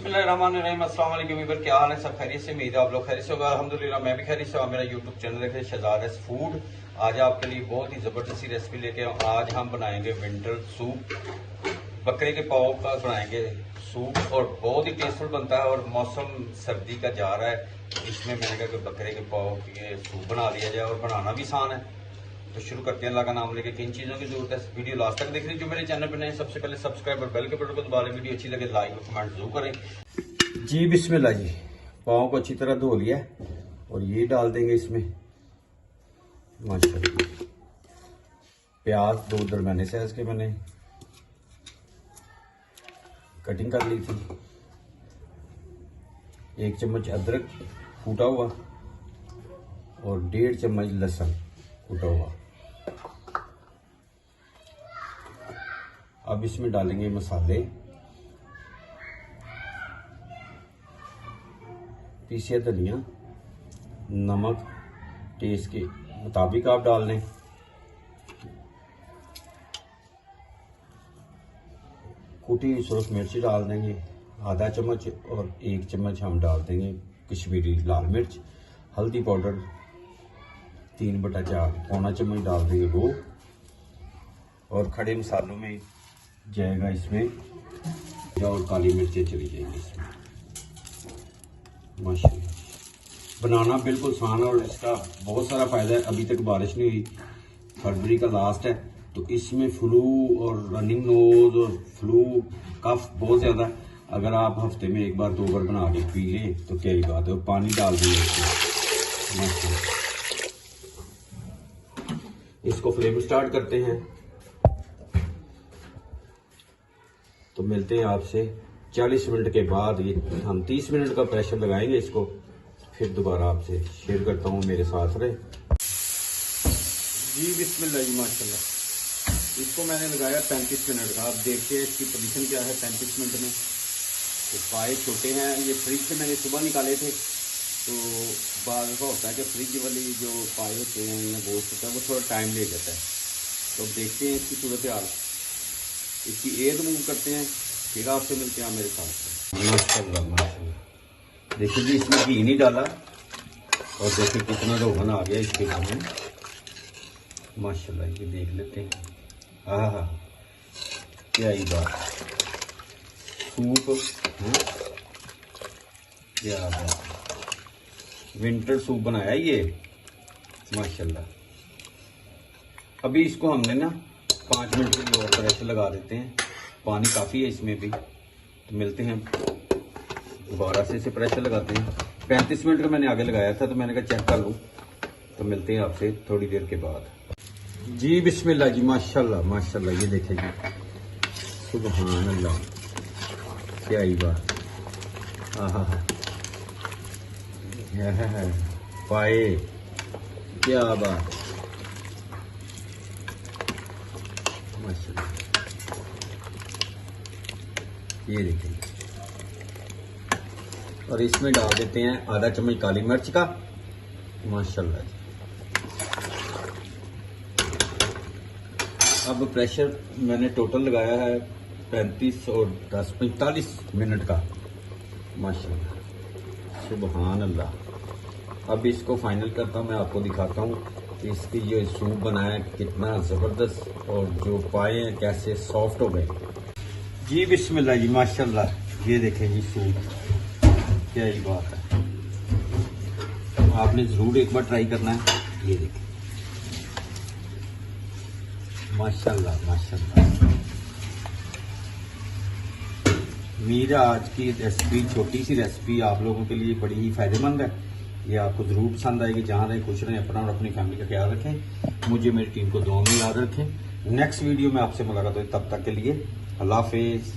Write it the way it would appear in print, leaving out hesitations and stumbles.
बिस्मिल्लाहिर्रहमानिर्रहीम। अस्सलाम वालेकुम व्यूअर, क्या हाल है? सब खैरियत से? उम्मीद है आप लोग खैरियत से होगा। अल्हम्दुलिल्लाह मैं भी खैरियत से हूँ। मेरा यूट्यूब चैनल देखें शहजाद एस फूड। आज आपके लिए बहुत ही ज़बरदस्ती रेसिपी लेके आज हम बनाएंगे विंटर सूप। बकरे के पाव का बनाएंगे सूप और बहुत ही टेस्टफुल बनता है। और मौसम सर्दी का जा रहा है, इसमें मैंने कहा कि बकरे के पाव के सूप बना लिया जाए और बनाना भी आसान है। तो शुरू करते हैं। अल्लाह का नाम लेके। किन चीज़ों की जरूरत है, वीडियो लास्ट तक देख रही। जो मेरे चैनल पर नए, सबसे पहले सब्सक्राइब और बेल के बटन को दबा लें। वीडियो अच्छी लगे लाइक और कमेंट जरूर करें। जी बिस्मिल्लाह जी। पाँव को अच्छी तरह धो लिया और ये डाल देंगे इसमें माशाल्लाह। प्याज दो दरमियाने साइज के मैंने कटिंग कर ली थी। 1 चम्मच अदरक कूटा हुआ और 1.5 चम्मच लहसुन कूटा हुआ। अब इसमें डालेंगे मसाले, पीसिया धनिया, नमक टेस्ट के मुताबिक आप डाल लें। कुटी हुई सुरख मिर्च डाल देंगे आधा चम्मच और 1 चम्मच हम डाल देंगे कश्मीरी लाल मिर्च। हल्दी पाउडर 3/4 पौना चम्मच डाल देंगे वो। और खड़े मसालों में जाएगा इसमें और काली मिर्चें चली जाएंगी इसमें माशाल्लाह। बनाना बिल्कुल आसान और इसका बहुत सारा फ़ायदा है। अभी तक बारिश नहीं हुई, फरवरी का लास्ट है, तो इसमें फ्लू और रनिंग नोज और फ्लू कफ बहुत ज़्यादा है। अगर आप हफ्ते में 1 बार 2 बार बना के पी लें तो क्या ही बात है। और पानी डाल दिए इसको फ्लेम स्टार्ट करते हैं। तो मिलते हैं आपसे 40 मिनट के बाद। ये हम 30 मिनट का प्रेशर लगाएंगे इसको, फिर दोबारा आपसे शेयर करता हूँ, मेरे साथ रहे। जी बिस्मिल्लाह जी माशाल्लाह। इसको मैंने लगाया 35 मिनट का। आप देखते हैं इसकी पोजीशन क्या है 35 मिनट में। तो पाए छोटे हैं, ये फ्रिज से मैंने सुबह निकाले थे। तो बाद का होता है कि फ्रिज वाली जो पाए होते हैं या गोश्त होता है वो थोड़ा टाइम ले जाता है। तो देखते हैं इसकी सूरत हाल, इसकी एयर मूव करते हैं, फिर आपसे मिलते हैं मेरे साथ। माशाल्लाह माशाल्लाह। देखिए जी, इसमें घी नहीं डाला और देखिए कितना रोगन आ गया इसके में माशाल्लाह। ये देख लेते हैं। हाँ क्या ही बात, सूप क्या बात, विंटर सूप बनाया ये माशाल्लाह। अभी इसको हमने ना 5 मिनट के लिए और प्रेशर लगा देते हैं। पानी काफ़ी है इसमें भी। तो मिलते हैं दोबारा से, इसे प्रेशर लगाते हैं। 35 मिनट का मैंने आगे लगाया था, तो मैंने कहा चेक कर लूँ। तो मिलते हैं आपसे थोड़ी देर के बाद। जी बिस्मिल्लाह जी माशाल्लाह माशाल्लाह। ये देखें जी, सुभान अल्लाह, क्या ही बात। हाँ पाए, क्या बात माशाल्लाह। ये देखें। और इसमें डाल देते हैं आधा चम्मच काली मिर्च का माशाल्लाह। अब प्रेशर मैंने टोटल लगाया है 35 और 10 45 मिनट का माशाल्लाह, सुभान अल्लाह। अब इसको फाइनल करता हूँ, मैं आपको दिखाता हूँ कि इसकी ये सूप बनाया कितना ज़बरदस्त और जो पाए हैं कैसे सॉफ्ट हो गए। जी बिस्मिल्लाह जी माशाल्लाह। ये देखें जी सूप, क्या ही बात है। आपने ज़रूर एक बार ट्राई करना है। ये देखें माशाल्लाह माशाल्लाह। मेरा आज की रेसिपी, छोटी सी रेसिपी, आप लोगों के लिए बड़ी ही फायदेमंद है। ये आपको ज़रूर पसंद आएगी। जहाँ रहें खुश रहें, अपना और अपनी फैमिली का ख्याल रखें। मुझे मेरी टीम को दुआ में याद रखें। नेक्स्ट वीडियो में आपसे मुलाकात होगी, तब तक के लिए अल्लाह हाफिज़।